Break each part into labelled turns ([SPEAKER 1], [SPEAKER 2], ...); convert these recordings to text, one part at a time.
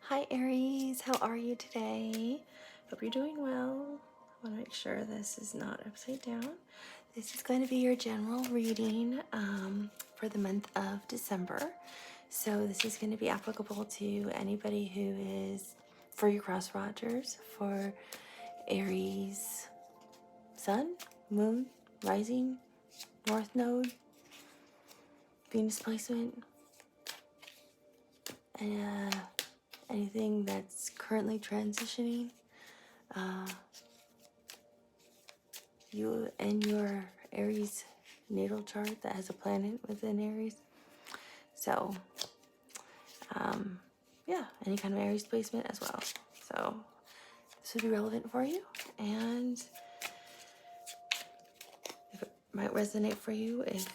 [SPEAKER 1] Hi Aries, how are you today? Hope you're doing well. I want to make sure this is not upside down. This is going to be your general reading for the month of December. So this is going to be applicable to anybody who is for your cross watchers, for Aries, Sun, Moon, Rising, North Node, Venus placement, and anything that's currently transitioning. You and your Aries natal chart that has a planet within Aries. So, yeah, any kind of Aries placement as well. So, this would be relevant for you, and if it might resonate for you if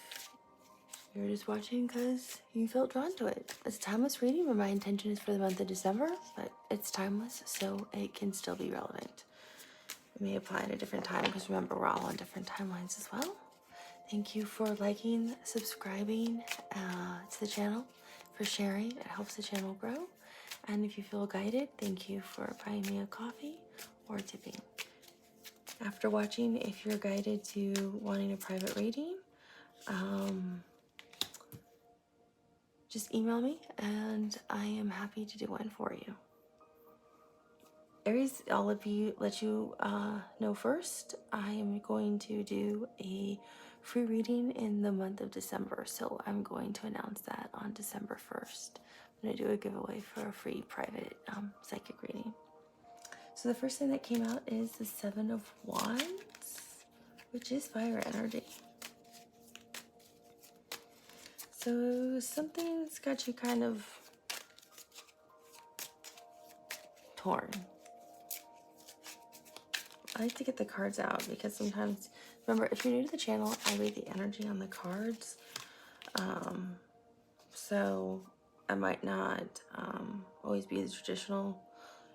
[SPEAKER 1] you're just watching because you felt drawn to it. It's a timeless reading, but my intention is for the month of December, but it's timeless, so it can still be relevant. It may apply at a different time because remember, we're all on different timelines as well. Thank you for liking, subscribing to the channel, for sharing. It helps the channel grow. And if you feel guided, thank you for buying me a coffee or tipping. After watching, if you're guided to wanting a private reading, just email me and I am happy to do one for you. Aries, I'll let you know first. I am going to do a free reading in the month of December, so I'm going to announce that on December 1st. I'm going to do a giveaway for a free private psychic reading. So the first thing that came out is the Seven of Wands, which is fire energy. So something's got you kind of torn. I like to get the cards out because sometimes, remember, if you're new to the channel, I read the energy on the cards. So I might not always be the traditional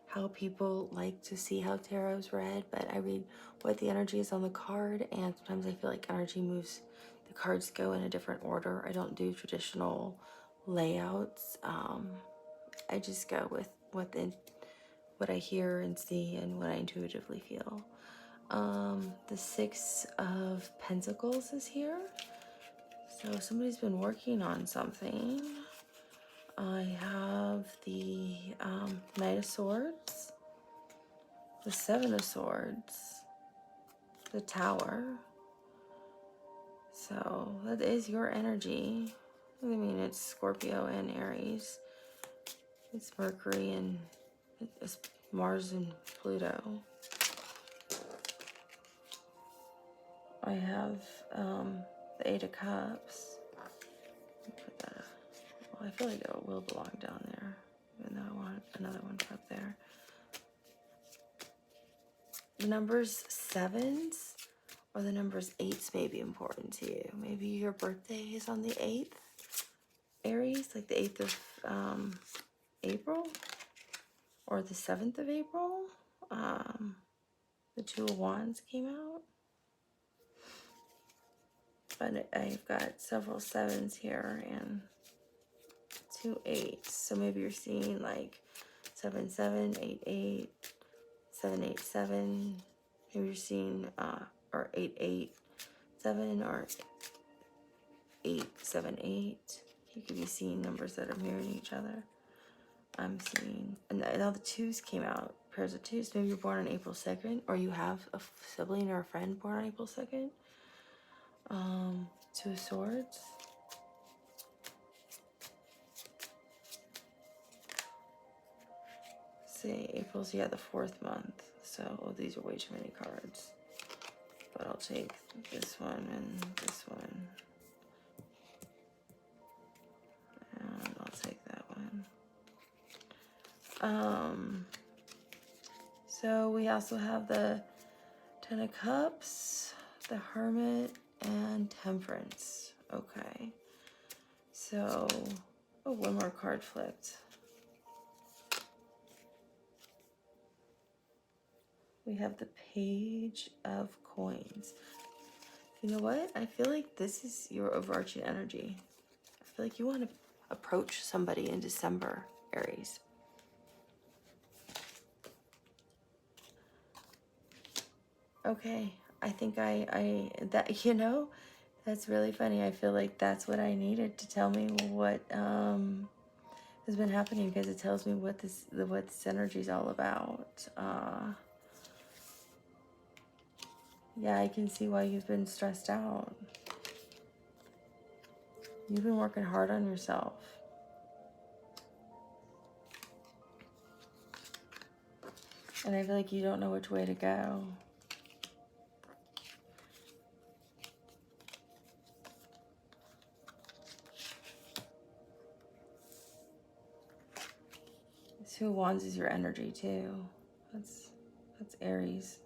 [SPEAKER 1] how people like to see how tarot's read, but I read what the energy is on the card, and sometimes I feel like energy moves, the cards go in a different order. I don't do traditional layouts. I just go with what I hear and see and what I intuitively feel. The Six of Pentacles is here. So somebody's been working on something. I have the Knight of Swords, the Seven of Swords, the Tower. So that is your energy. I mean, it's Scorpio and Aries. It's Mercury and it's Mars and Pluto. I have the Eight of Cups. Put that. Well, I feel like it will belong down there, even though I want another one put up there. The numbers 7s or the numbers 8s may be important to you. Maybe your birthday is on the 8th, Aries, like the 8th of April or the 7th of April. The Two of Wands came out. But I've got several 7s here and 2 8s. So maybe you're seeing like 7 7, 8 8, 7 8 7. Maybe you're seeing or 8 8 7 or 8 7 8. You could be seeing numbers that are mirroring each other. I'm seeing, and now the 2s came out, pairs of 2s. Maybe you're born on April 2nd, or you have a sibling or a friend born on April 2nd. Two of Swords. See, April's, yeah, the 4th month. So these are way too many cards. But I'll take this one and this one. And I'll take that one. So we also have the Ten of Cups, the Hermit, and Temperance. Okay. So, oh, one more card flipped. We have the Page of Coins. You know what? I feel like this is your overarching energy. I feel like you want to approach somebody in December, Aries. Okay, I think that, you know, that's really funny. I feel like that's what I needed to tell me what has been happening, because it tells me what this energy is all about. Yeah, I can see why you've been stressed out. You've been working hard on yourself. And I feel like you don't know which way to go. This Two of Wands is your energy too. That's Aries.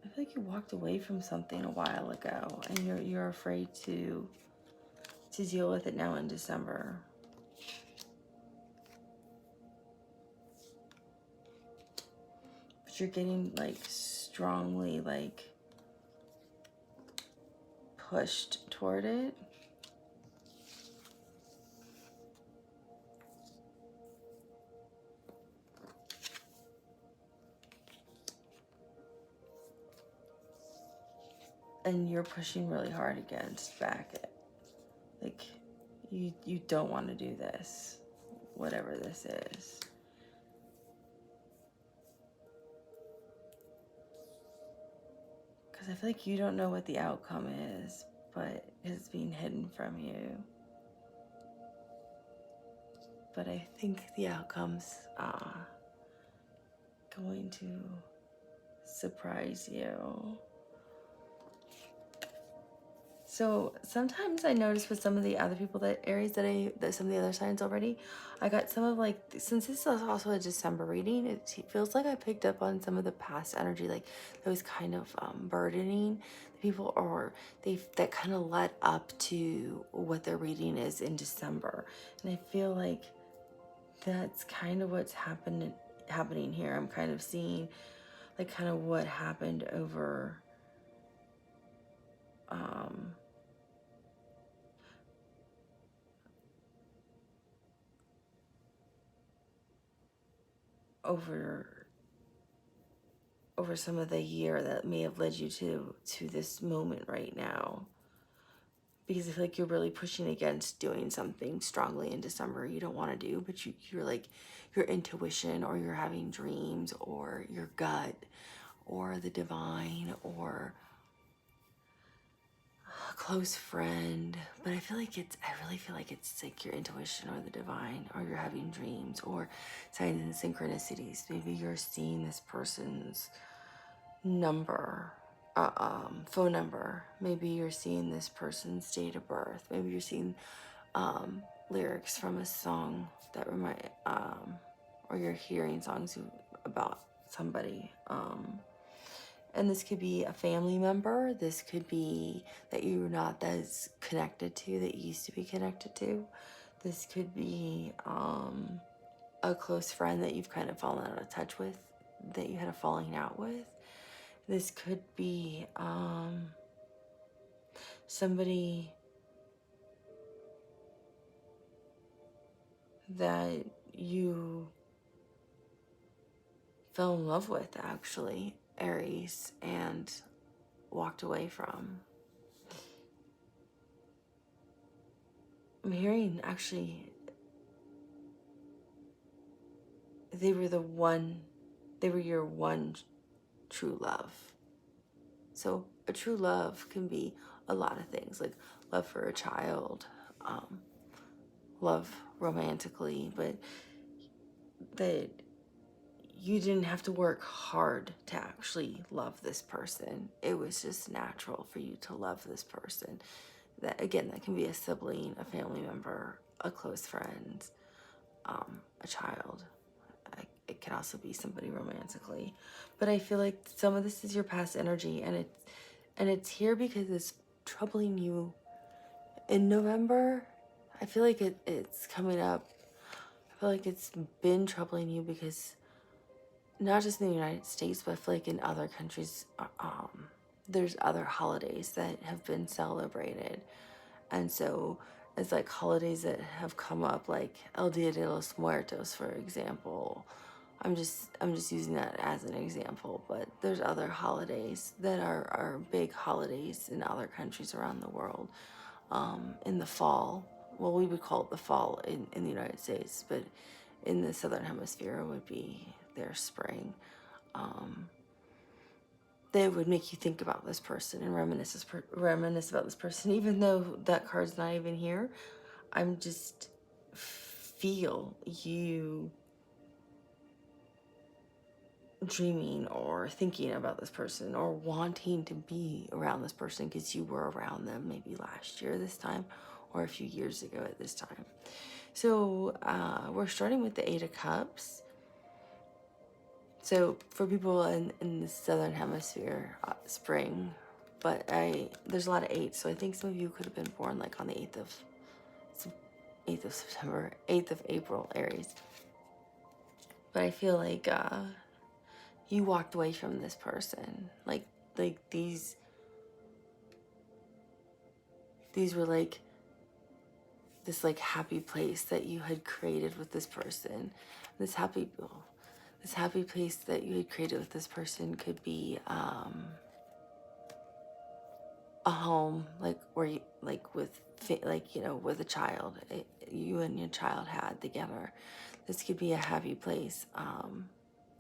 [SPEAKER 1] I feel like you walked away from something a while ago, and you're afraid to deal with it now in December. But you're getting like strongly like pushed toward it. And you're pushing really hard against back it. Like you don't want to do this, whatever this is. Because I feel like you don't know what the outcome is, but it's being hidden from you. But I think the outcome's going to surprise you. So sometimes I notice with some of the other people that Aries that some of the other signs already, I got some of like, since this is also a December reading, it feels like I picked up on some of the past energy, like that was kind of burdening the people, or that kind of led up to what their reading is in December. And I feel like that's kind of what's happening here. I'm kind of seeing like kind of what happened over over some of the year that may have led you to this moment right now. Because I feel like you're really pushing against doing something strongly in December you don't want to do, but you're like your intuition, or you're having dreams, or your gut, or the divine, or a close friend. But I really feel like it's like your intuition or the divine, or you're having dreams, or signs and synchronicities. Maybe you're seeing this person's number, phone number. Maybe you're seeing this person's date of birth. Maybe you're seeing lyrics from a song that remind, or you're hearing songs about somebody. And this could be a family member. This could be that you're not as connected to, that you used to be connected to. This could be a close friend that you've kind of fallen out of touch with, that you had a falling out with. This could be somebody that you fell in love with, actually, Aries, and walked away from. I'm hearing, actually, they were your one true love. So a true love can be a lot of things, like love for a child, love romantically, but that you didn't have to work hard to actually love this person. It was just natural for you to love this person. That, again, that can be a sibling, a family member, a close friend, a child. It can also be somebody romantically. But I feel like some of this is your past energy, and it's here because it's troubling you in November. I feel like it's coming up. I feel like it's been troubling you because not just in the United States, but I feel like in other countries, there's other holidays that have been celebrated. And so It's like holidays that have come up, like El Dia de los Muertos, for example. I'm just using that as an example, but there's other holidays that are big holidays in other countries around the world. In the fall, well, we would call it the fall in the United States, but in the southern hemisphere it would be their spring. They would make you think about this person and reminisce about this person, even though that card's not even here. I'm just feel you dreaming or thinking about this person or wanting to be around this person because you were around them maybe last year this time or a few years ago at this time. So we're starting with the Eight of Cups. So for people in the southern hemisphere, spring, but there's a lot of eights, so I think some of you could have been born like on the 8th of September, 8th of April, Aries. But I feel like you walked away from this person. Like these were like this like happy place that you had created with this person. This happy place that you had created with this person could be a home, like where you like with with a child, you and your child had together. This could be a happy place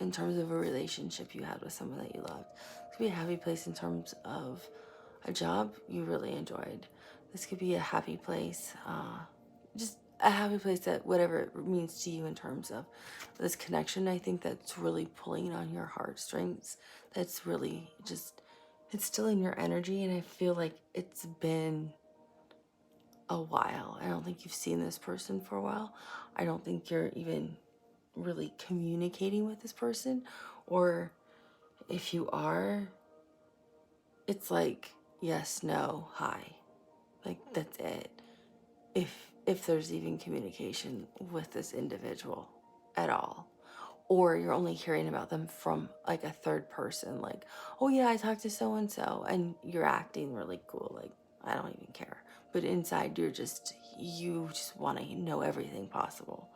[SPEAKER 1] in terms of a relationship you had with someone that you loved. This could be a happy place in terms of a job you really enjoyed. This could be a happy place, just a happy place that whatever it means to you in terms of this connection. I think that's really pulling on your heartstrings. That's really just, it's still in your energy, and I feel like it's been a while. I don't think you've seen this person for a while. I don't think you're even really communicating with this person, or if you are, it's like yes, no, hi. Like that's it. If there's even communication with this individual at all. Or you're only hearing about them from like a third person, like, oh yeah, I talked to so and so, and you're acting really cool, like I don't even care. But inside you just want to know everything possible.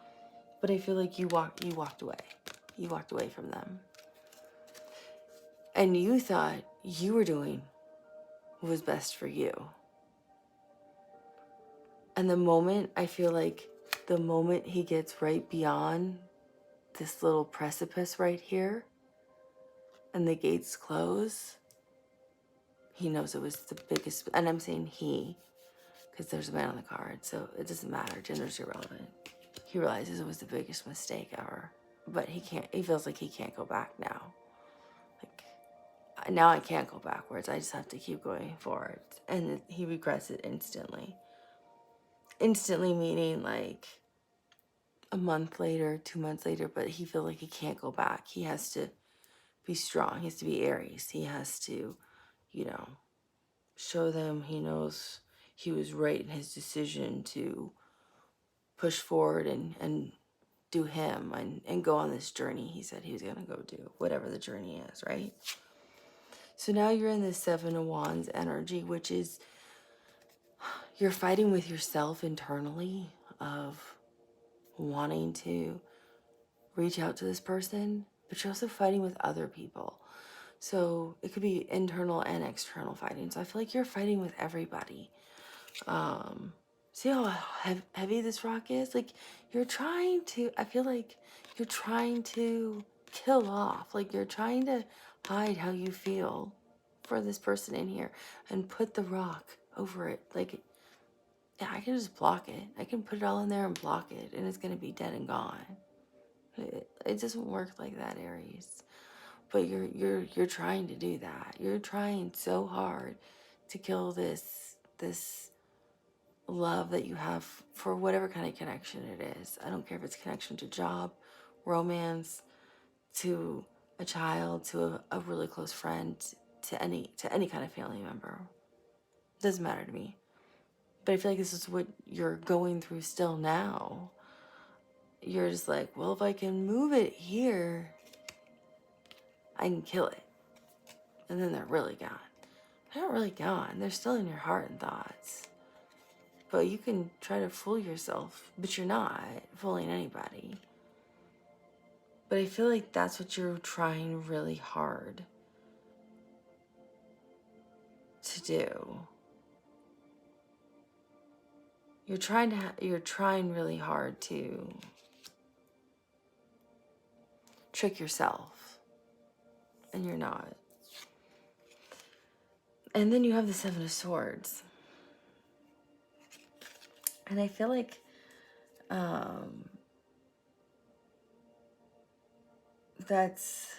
[SPEAKER 1] But I feel like you walked away. You walked away from them. And you thought you were doing what was best for you. And I feel like the moment he gets right beyond this little precipice right here and the gates close, he knows it was the biggest, and I'm saying he, because there's a man on the card, so it doesn't matter, gender's irrelevant. He realizes it was the biggest mistake ever, but he feels like he can't go back now. Like, now I can't go backwards, I just have to keep going forward. And he regrets it instantly. Instantly meaning like a month later, 2 months later, but he feels like he can't go back. He has to be strong. He has to be Aries. He has to, show them he knows he was right in his decision to push forward and do him and go on this journey he said he was going to go do, whatever the journey is, right? So now you're in the Seven of Wands energy, which is you're fighting with yourself internally of wanting to reach out to this person, but you're also fighting with other people. So it could be internal and external fighting. So I feel like you're fighting with everybody. See how heavy this rock is? Like I feel like you're trying to kill off. Like you're trying to hide how you feel for this person in here and put the rock over it. Like, yeah, I can just block it. I can put it all in there and block it, and it's going to be dead and gone. It doesn't work like that, Aries. But you're trying to do that. You're trying so hard to kill this love that you have for whatever kind of connection it is. I don't care if it's connection to job, romance, to a child, to a really close friend, to any kind of family member. It doesn't matter to me. But I feel like this is what you're going through still now. You're just like, well, if I can move it here, I can kill it. And then they're really gone. They're not really gone. They're still in your heart and thoughts. But you can try to fool yourself, but you're not fooling anybody. But I feel like that's what you're trying really hard to do. You're trying really hard to trick yourself, and you're not. And then you have the Seven of Swords. And I feel like that's...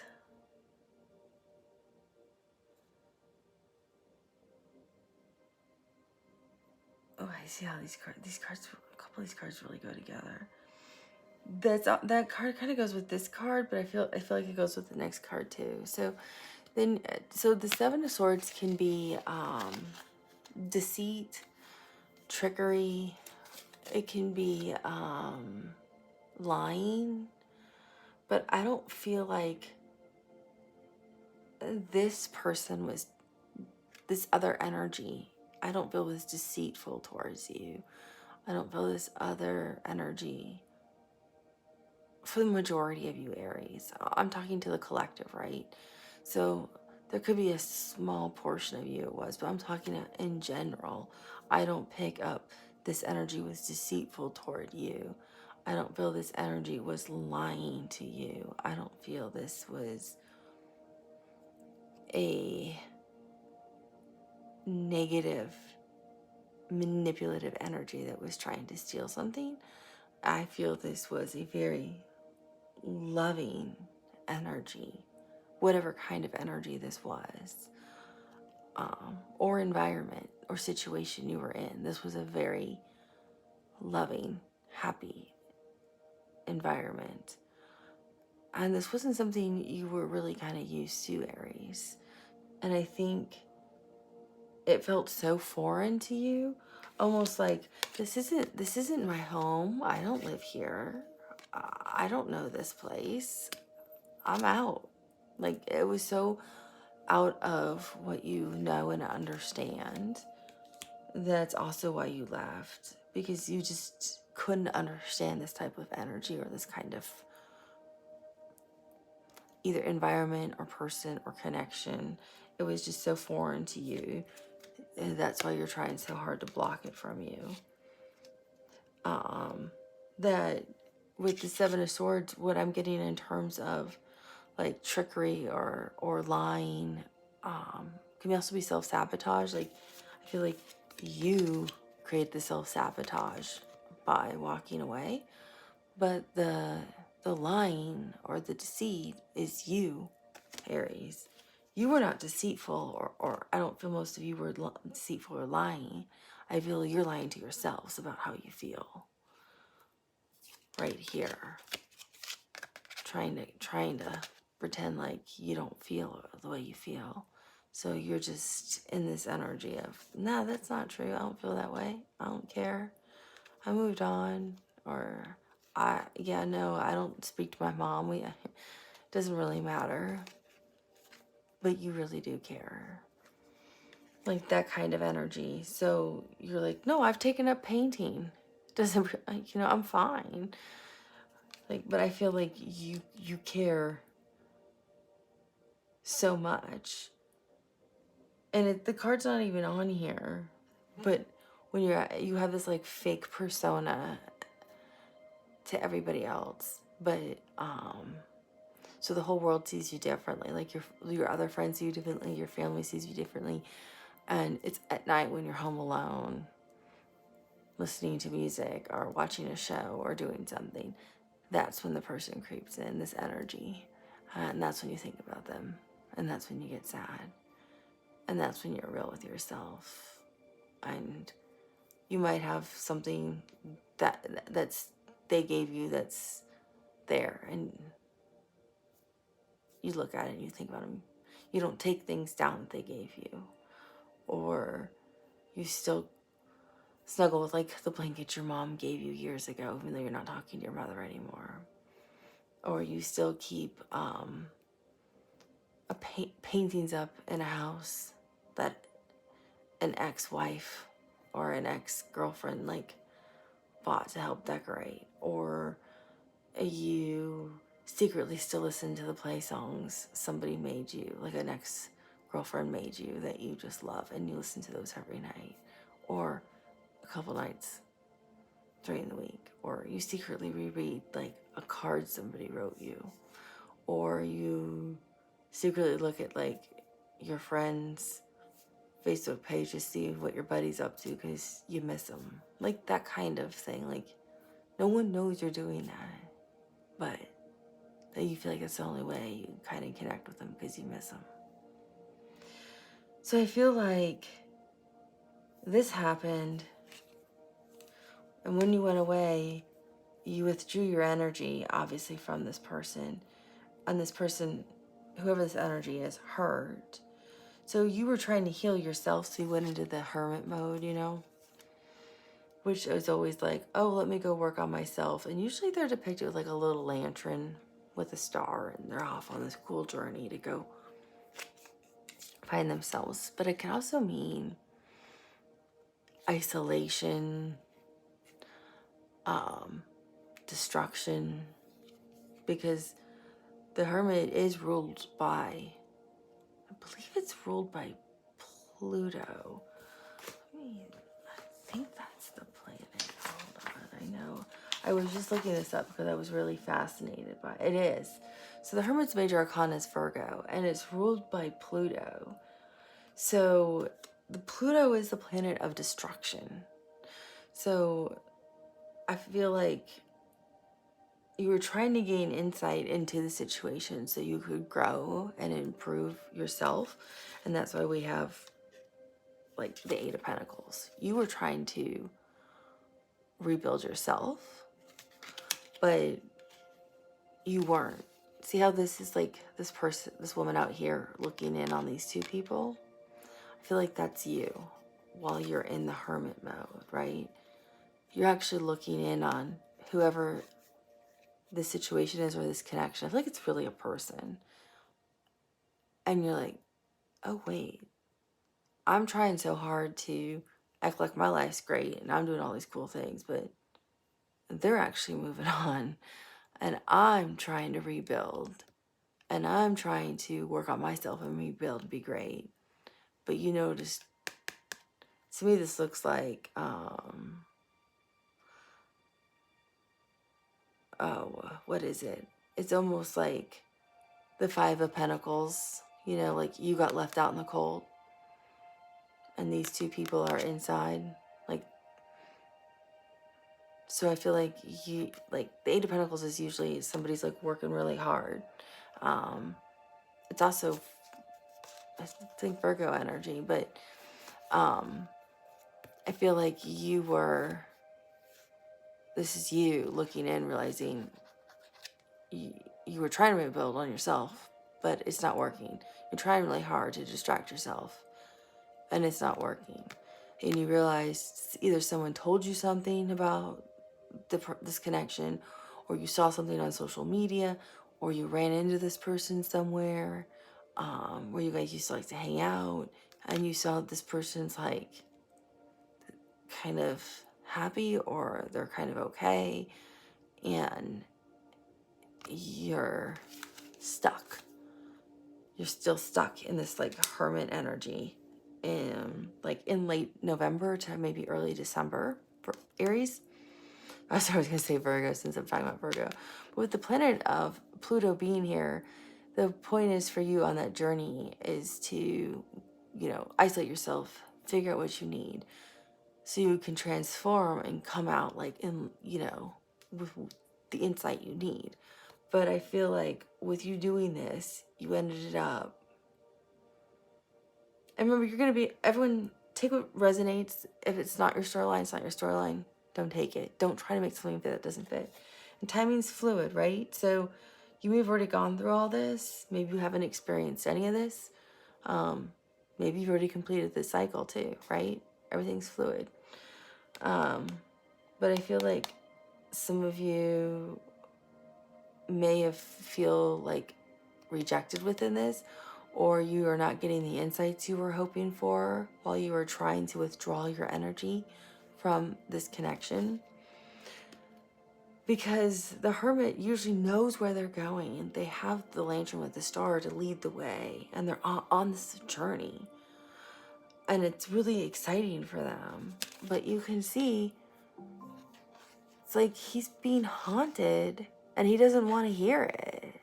[SPEAKER 1] Oh, I see how these cards, a couple of these cards really go together. That card kind of goes with this card, but I feel like it goes with the next card too. So the Seven of Swords can be deceit, trickery. It can be lying, but I don't feel like this person was, this other energy, I don't feel was deceitful towards you. I don't feel this other energy, for the majority of you Aries. I'm talking to the collective, right? So there could be a small portion of you it was, but I'm talking in general. I don't pick up this energy was deceitful toward you. I don't feel this energy was lying to you. I don't feel this was a negative, manipulative energy that was trying to steal something. I feel this was a very loving energy, whatever kind of energy this was, or environment or situation you were in. This was a very loving, happy environment. And this wasn't something you were really kind of used to, Aries. And I think it felt so foreign to you, almost like this isn't my home. I don't live here. I don't know this place. I'm out. Like, it was so out of what you know and understand. That's also why you left, because you just couldn't understand this type of energy or this kind of either environment or person or connection. It was just so foreign to you. And that's why you're trying so hard to block it from you. That with the Seven of Swords, what I'm getting in terms of like trickery or lying, can also be self-sabotage. Like, I feel like you create the self-sabotage by walking away, but the lying or the deceit is you, Aries. You were not deceitful, or I don't feel most of you were deceitful or lying. I feel you're lying to yourselves about how you feel right here, trying to pretend like you don't feel the way you feel. So you're just in this energy of, nah, that's not true. I don't feel that way. I don't care. I moved on. Or, no, I don't speak to my mom. It doesn't really matter. But you really do care. Like that kind of energy. So you're like, no, I've taken up painting. Doesn't, I'm fine. Like, but I feel like you care so much. And the card's not even on here, but when you have this like fake persona to everybody else, but so the whole world sees you differently. Like your other friends see you differently, your family sees you differently, and it's at night when you're home alone, listening to music or watching a show or doing something. That's when the person creeps in, this energy, and that's when you think about them, and that's when you get sad. And that's when you're real with yourself. And you might have something that's they gave you that's there, and you look at it and you think about them. You don't take things down that they gave you. Or you still snuggle with like the blanket your mom gave you years ago, even though you're not talking to your mother anymore. Or you still keep paintings up in a house that an ex-wife or an ex-girlfriend like bought to help decorate, or you secretly still listen to the play songs somebody made you, like an ex-girlfriend made you that you just love, and you listen to those every night, or a couple nights during the week, or you secretly reread like a card somebody wrote you, or you secretly look at like your friends' Facebook page to see what your buddy's up to because you miss them. Like that kind of thing. Like no one knows you're doing that, but that you feel like it's the only way you kind of connect with them because you miss them. So I feel like this happened, and when you went away, you withdrew your energy, obviously, from this person. And this person, whoever this energy is, hurt. So you were trying to heal yourself, so you went into the hermit mode, you know? Which is always like, oh, let me go work on myself. And usually they're depicted with like a little lantern with a star, and they're off on this cool journey to go find themselves. But it can also mean isolation, destruction, because the hermit is ruled by, I believe it's ruled by Pluto. I think that's the planet. Hold on, I know. I was just looking this up because I was really fascinated by it. It is. So the hermit's major arcana is Virgo, and it's ruled by Pluto. So the Pluto is the planet of destruction. So I feel like you were trying to gain insight into the situation so you could grow and improve yourself. And that's why we have like the Eight of Pentacles. You were trying to rebuild yourself, but you weren't. See how this is like this person, this woman out here looking in on these two people? I feel like that's you while you're in the hermit mode, right? You're actually looking in on whoever this situation is or this connection. I feel like it's really a person. And you're like, oh, wait, I'm trying so hard to act like my life's great and I'm doing all these cool things, but they're actually moving on. And I'm trying to rebuild. And I'm trying to work on myself and rebuild and be great. But you notice, to me, this looks like, what is it? It's almost like the Five of Pentacles, you know, like you got left out in the cold. And these two people are inside. Like, so I feel like you, like the Eight of Pentacles is usually somebody's like working really hard. It's also, I think, Virgo energy, but I feel like you were, this is you looking in, realizing you were trying to rebuild on yourself, but it's not working. You're trying really hard to distract yourself, and it's not working. And you realize either someone told you something about this connection, or you saw something on social media, or you ran into this person somewhere where you guys used to like to hang out, and you saw this person's like kind of happy or they're kind of okay, and you're stuck. You're still stuck in this like hermit energy like in late November to maybe early December for Aries. I was going to say Virgo since I'm talking about Virgo. But with the planet of Pluto being here, the point is for you on that journey is to, you know, isolate yourself, figure out what you need so you can transform and come out like in, you know, with the insight you need. But I feel like with you doing this, you ended it up. And remember, you're going to be, everyone take what resonates. If it's not your storyline, it's not your storyline. Don't take it. Don't try to make something fit that doesn't fit. And timing's fluid, right? So you may have already gone through all this. Maybe you haven't experienced any of this. Maybe you've already completed this cycle too, right? Everything's fluid. But I feel like some of you may have feel like rejected within this, or you are not getting the insights you were hoping for while you were trying to withdraw your energy from this connection. Because the hermit usually knows where they're going. They have the lantern with the star to lead the way, and they're on this journey. And it's really exciting for them. But you can see, it's like he's being haunted, and he doesn't want to hear it.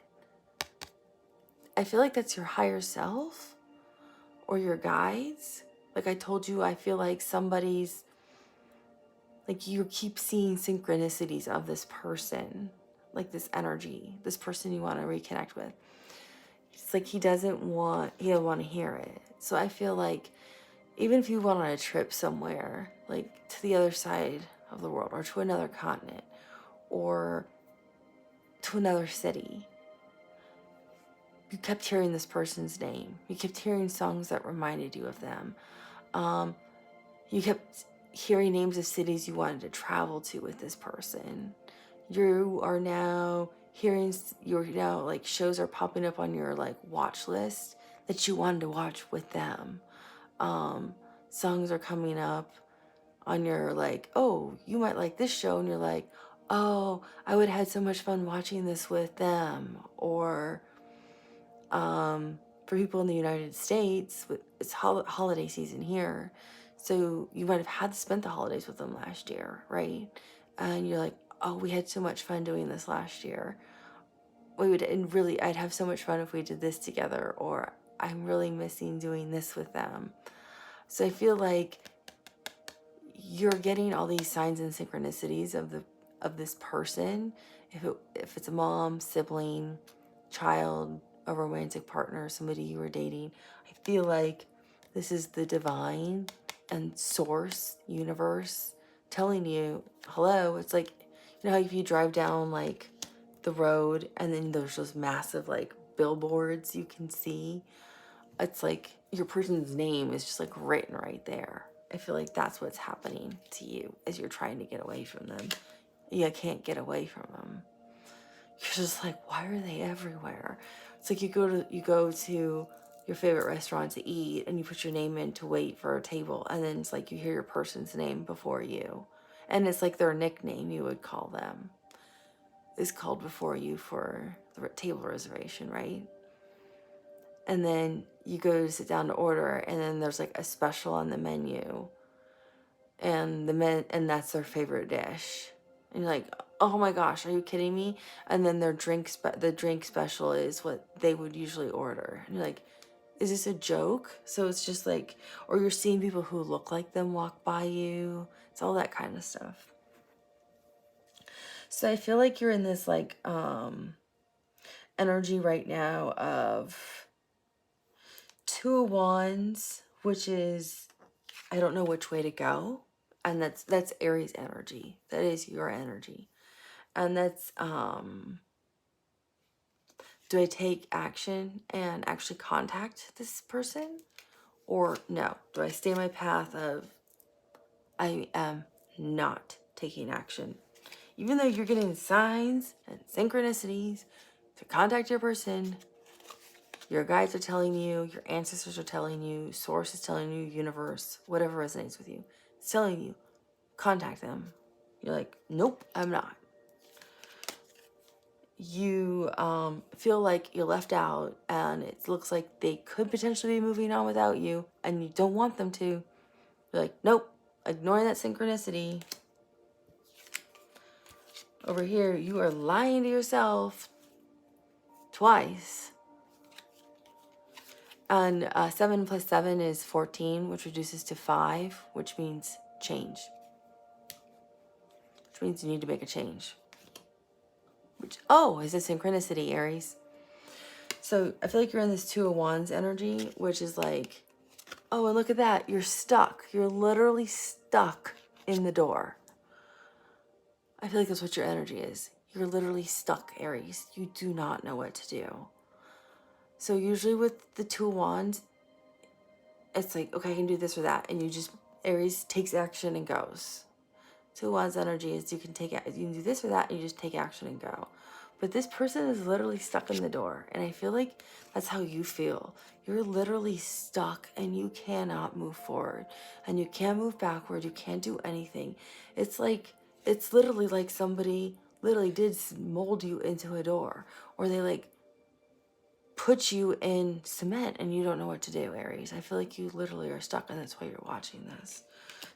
[SPEAKER 1] I feel like that's your higher self or your guides. Like I told you, I feel like somebody's, like you keep seeing synchronicities of this person, like this energy, this person you want to reconnect with. It's like he doesn't want to hear it. So I feel like even if you went on a trip somewhere, like to the other side of the world or to another continent or to another city, you kept hearing this person's name. You kept hearing songs that reminded you of them. You kept hearing names of cities you wanted to travel to with this person. You are now hearing, like shows are popping up on your like watch list that you wanted to watch with them. Songs are coming up on your like, oh, you might like this show, and you're like, oh, I would have had so much fun watching this with them. Or for people in the United States, it's holiday season here, so you might have had to spend the holidays with them last year, right? And you're like, oh, we had so much fun doing this last year. I'd have so much fun if we did this together, or I'm really missing doing this with them. So I feel like you're getting all these signs and synchronicities of this person. If it's a mom, sibling, child, a romantic partner, somebody you were dating, I feel like this is the divine and source, universe, telling you, hello. It's like, you know how if you drive down like the road and then there's those massive like billboards you can see, it's like your person's name is just like written right there. I feel like that's what's happening to you as you're trying to get away from them. You can't get away from them. You're just like, why are they everywhere? It's like you go to your favorite restaurant to eat and you put your name in to wait for a table, and then it's like you hear your person's name before you. And it's like their nickname, you would call them, is called before you for the table reservation, right? And then you go to sit down to order, and then there's like a special on the menu, and and that's their favorite dish. And you're like, oh my gosh, are you kidding me? And then the drink special is what they would usually order. And you're like, is this a joke? So it's just like, or you're seeing people who look like them walk by you. It's all that kind of stuff. So I feel like you're in this like energy right now of Two of Wands, which is, I don't know which way to go. And that's Aries energy. That is your energy. And that's, do I take action and actually contact this person? Or no? Do I stay my path of, I am not taking action? Even though you're getting signs and synchronicities to contact your person, your guides are telling you, your ancestors are telling you, source is telling you, universe, whatever resonates with you, it's telling you, contact them. You're like, nope, I'm not. You feel like you're left out, and it looks like they could potentially be moving on without you, and you don't want them to. You're like, nope, ignoring that synchronicity. Over here, you are lying to yourself twice. And 7 plus 7 is 14, which reduces to 5, which means change. Which means you need to make a change. Which, oh, is a synchronicity, Aries. So I feel like you're in this Two of Wands energy, which is like, oh, and look at that. You're stuck. You're literally stuck in the door. I feel like that's what your energy is. You're literally stuck, Aries. You do not know what to do. So usually with the Two of Wands, it's like, okay, I can do this or that. And you just, Aries takes action and goes. Two of Wands energy is you can do this or that, and you just take action and go. But this person is literally stuck in the door, and I feel like that's how you feel. You're literally stuck, and you cannot move forward, and you can't move backward. You can't do anything. It's literally like somebody literally did mold you into a door, or they like put you in cement, and you don't know what to do, Aries. I feel like you literally are stuck, and that's why you're watching this.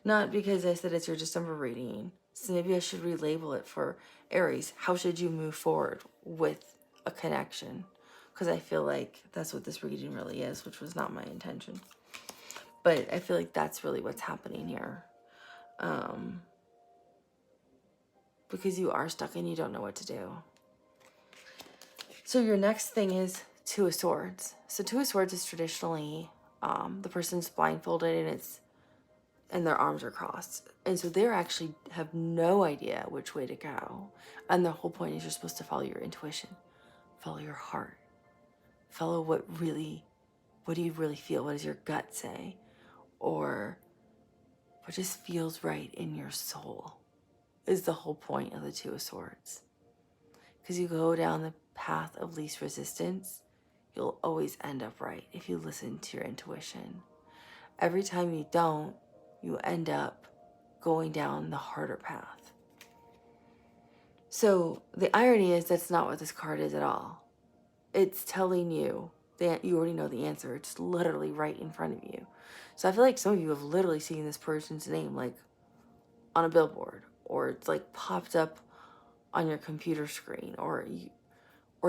[SPEAKER 1] Not because I said it's your December reading. So maybe I should relabel it for Aries. How should you move forward with a connection? Because I feel like that's what this reading really is, which was not my intention. But I feel like that's really what's happening here. Because you are stuck and you don't know what to do. So your next thing is Two of Swords. So Two of Swords is traditionally the person's blindfolded and their arms are crossed. And so they actually have no idea which way to go. And the whole point is you're supposed to follow your intuition, follow your heart, follow what do you really feel? What does your gut say? Or what just feels right in your soul is the whole point of the Two of Swords. Because you go down the path of least resistance, you'll always end up right if you listen to your intuition. Every time you don't, you end up going down the harder path. So the irony is that's not what this card is at all. It's telling you that you already know the answer. It's literally right in front of you. So I feel like some of you have literally seen this person's name like on a billboard, or it's like popped up on your computer screen, or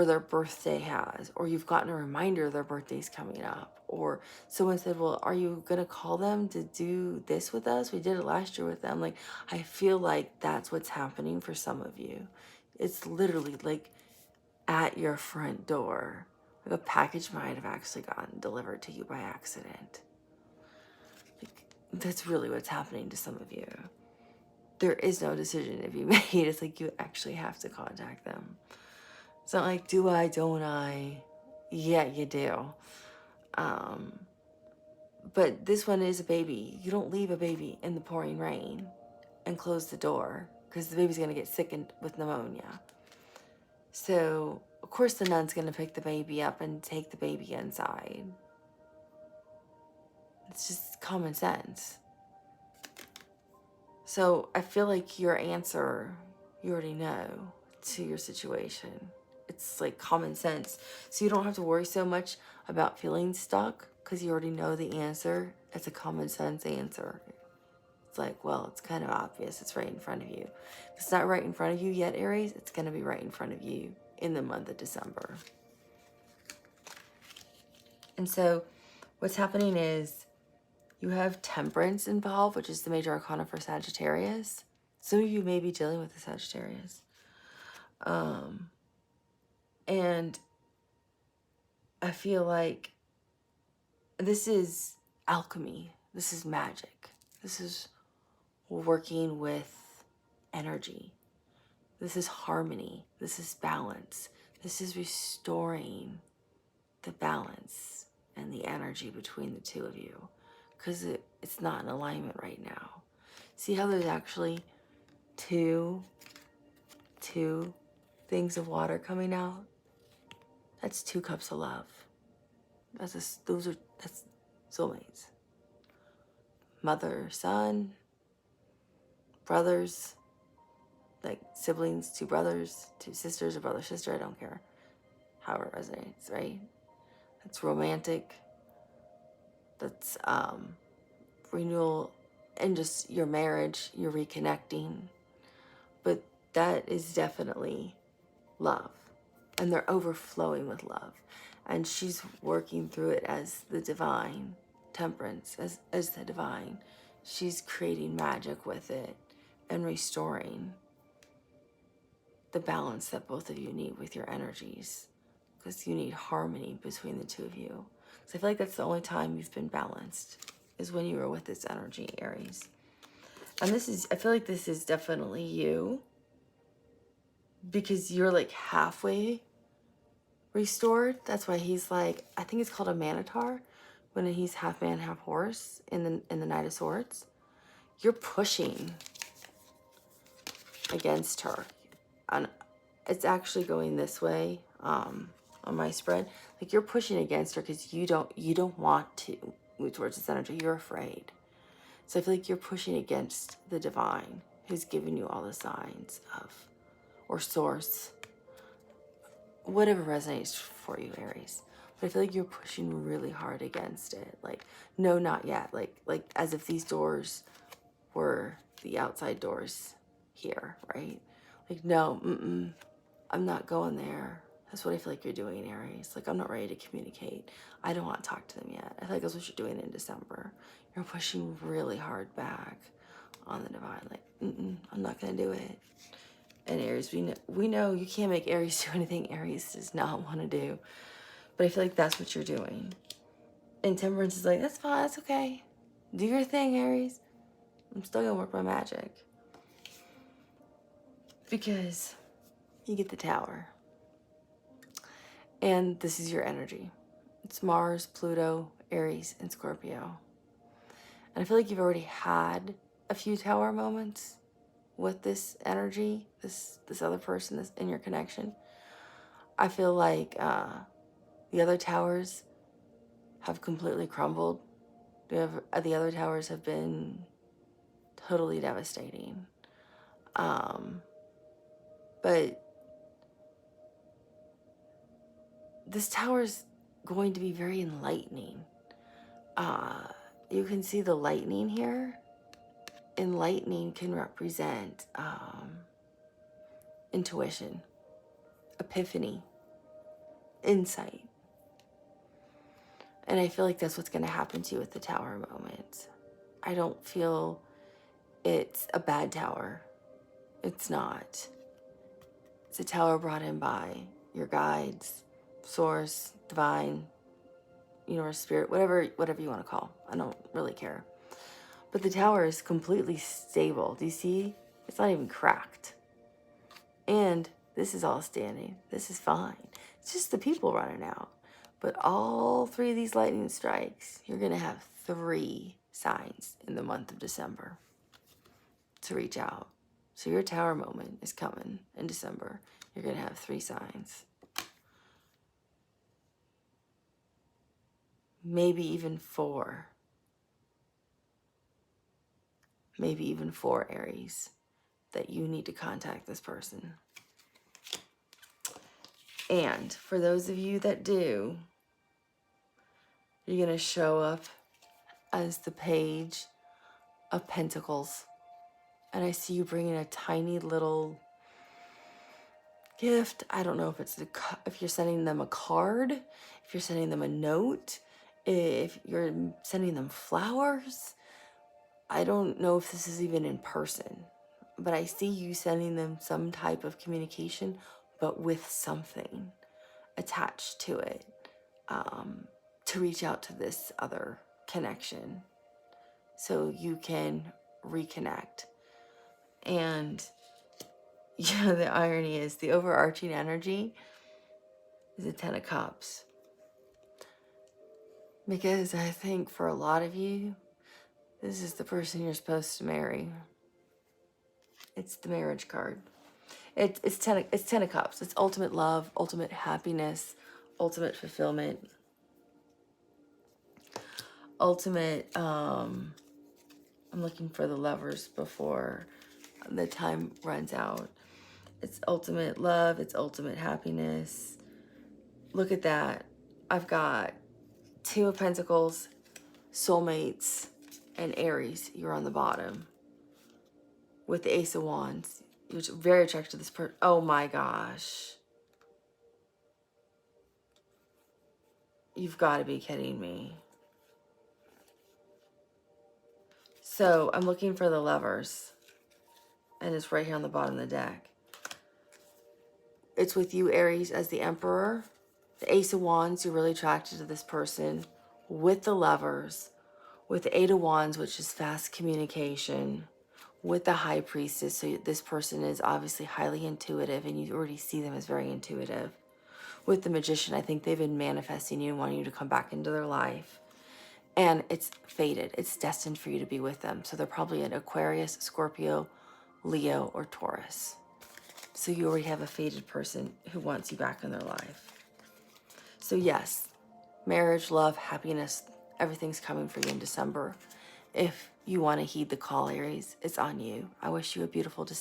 [SPEAKER 1] their birthday has, or you've gotten a reminder their birthday's coming up, or someone said, well, are you gonna call them to do this with us? We did it last year with them. Like, I feel like that's what's happening for some of you. It's literally like at your front door. Like a package might have actually gotten delivered to you by accident. Like, that's really what's happening to some of you. There is no decision to be made. It's like you actually have to contact them. It's not like, do I, don't I? Yeah, you do. But this one is a baby. You don't leave a baby in the pouring rain and close the door because the baby's going to get sick with pneumonia. So, of course, the nun's going to pick the baby up and take the baby inside. It's just common sense. So, I feel like your answer, you already know to your situation. It's like common sense. So you don't have to worry so much about feeling stuck because you already know the answer. It's a common sense answer. It's like, well, it's kind of obvious. It's right in front of you. If it's not right in front of you yet, Aries, it's going to be right in front of you in the month of December. And so what's happening is you have Temperance involved, which is the major arcana for Sagittarius. Some of you may be dealing with the Sagittarius. And I feel like this is alchemy. This is magic. This is working with energy. This is harmony. This is balance. This is restoring the balance and the energy between the two of you, because it's not in alignment right now. See how there's actually two things of water coming out? That's 2 cups of love. That's soulmates. Mother, son, brothers, like siblings, 2 brothers, 2 sisters, a brother, sister, I don't care. However it resonates, right? That's romantic. That's renewal and just your marriage, you're reconnecting. But that is definitely love. And they're overflowing with love. And she's working through it as the divine, Temperance, as the divine. She's creating magic with it and restoring the balance that both of you need with your energies. Because you need harmony between the two of you. So I feel like that's the only time you've been balanced, is when you were with this energy, Aries. And I feel like this is definitely you, because you're like halfway restored. That's why he's like, I think it's called a Minotaur, when he's half man, half horse in the Knight of Swords. You're pushing against her. And it's actually going this way on my spread. Like you're pushing against her because you don't want to move towards this energy. You're afraid. So I feel like you're pushing against the divine who's giving you all the signs of, or source, whatever resonates for you, Aries. But I feel like you're pushing really hard against it. Like, no, not yet. Like as if these doors were the outside doors here, right? Like, no, I'm not going there. That's what I feel like you're doing, Aries. Like, I'm not ready to communicate. I don't want to talk to them yet. I feel like that's what you're doing in December. You're pushing really hard back on the divine. Like, I'm not going to do it. And Aries, we know you can't make Aries do anything Aries does not want to do. But I feel like that's what you're doing. And Temperance is like, that's fine, that's okay. Do your thing, Aries. I'm still going to work my magic. Because you get the Tower. And this is your energy. It's Mars, Pluto, Aries, and Scorpio. And I feel like you've already had a few Tower moments with this energy, this other person, this in your connection. I feel like the other towers have completely crumbled. The other towers have been totally devastating. But this tower is going to be very enlightening. You can see the lightning here. Enlightening can represent intuition, epiphany, insight. And I feel like that's what's going to happen to you with the Tower moment. I don't feel it's a bad tower. It's not. It's a tower brought in by your guides, source, divine, universe, spirit, whatever you want to call. I don't really care. But the tower is completely stable. Do you see? It's not even cracked. And this is all standing. This is fine. It's just the people running out. But all three of these lightning strikes, you're going to have 3 signs in the month of December to reach out. So your Tower moment is coming in December. You're going to have 3 signs. Maybe even 4. Maybe even 4 Aries that you need to contact this person. And for those of you that do, you're going to show up as the Page of Pentacles. And I see you bringing a tiny little gift. I don't know if it's if you're sending them a card, if you're sending them a note, if you're sending them flowers. I don't know if this is even in person, but I see you sending them some type of communication, but with something attached to it, to reach out to this other connection so you can reconnect. And yeah, the irony is the overarching energy is the 10 of Cups. Because I think for a lot of you, this is the person you're supposed to marry. It's the marriage card. It's 10 of Cups. It's ultimate love, ultimate happiness, ultimate fulfillment, ultimate, I'm looking for the Lovers before the time runs out. It's ultimate love, it's ultimate happiness. Look at that. I've got 2 of Pentacles, soulmates, and Aries. You're on the bottom. With the Ace of Wands. You're very attracted to this person. Oh my gosh. You've got to be kidding me. So I'm looking for the Lovers. And it's right here on the bottom of the deck. It's with you, Aries, as the Emperor. The Ace of Wands, you're really attracted to this person. With the Lovers. With the 8 of Wands, which is fast communication. With the High Priestess, so this person is obviously highly intuitive, and you already see them as very intuitive. With the Magician, I think they've been manifesting you and wanting you to come back into their life. And it's fated. It's destined for you to be with them. So they're probably an Aquarius, Scorpio, Leo, or Taurus. So you already have a fated person who wants you back in their life. So yes, marriage, love, happiness, everything's coming for you in December. If you want to heed the call, Aries, it's on you. I wish you a beautiful December.